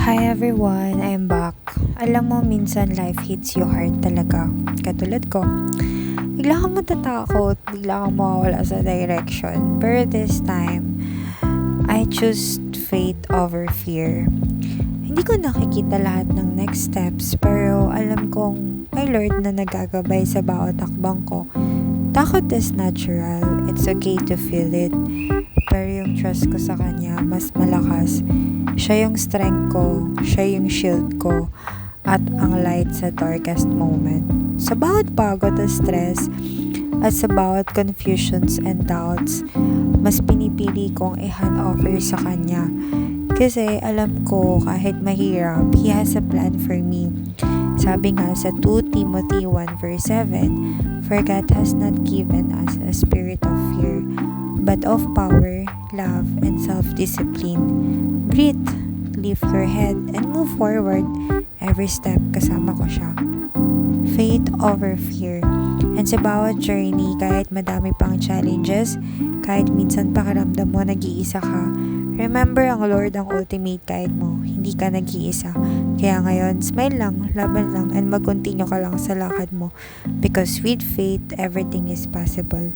Hi everyone, I'm back. Alam mo, minsan life hits you hard talaga. Katulad ko. Bigla kang matatakot, bigla kang mawawala sa direction. Pero this time, I choose faith over fear. Hindi ko nakikita lahat ng next steps, pero alam kong may Lord na nagagabay sa bawat takbang ko. Takot is natural, it's okay to feel it. Pero yung trust ko sa Kanya, mas malakas. Siya yung strength ko, siya yung shield ko, at ang light sa darkest moment. Sa bawat pagod at stress, at sa bawat confusions and doubts, mas pinipili kong i-hand over sa Kanya. Kasi alam ko kahit mahirap, He has a plan for me. Sabi nga sa 2 Timothy 1 verse 7, For God has not given us a spirit of fear, but of power, love, and self-discipline. Breathe, lift your head, and move forward. Every step kasama ko siya. Faith over fear. And sa bawat journey, kahit madami pang challenges, kahit minsan pakiramdam mo nag-iisa ka, remember ang Lord ang ultimate guide mo. Hindi ka nag-iisa. Kaya ngayon, smile lang, laban lang, and mag-continue ka lang sa lakad mo. Because with faith, everything is possible.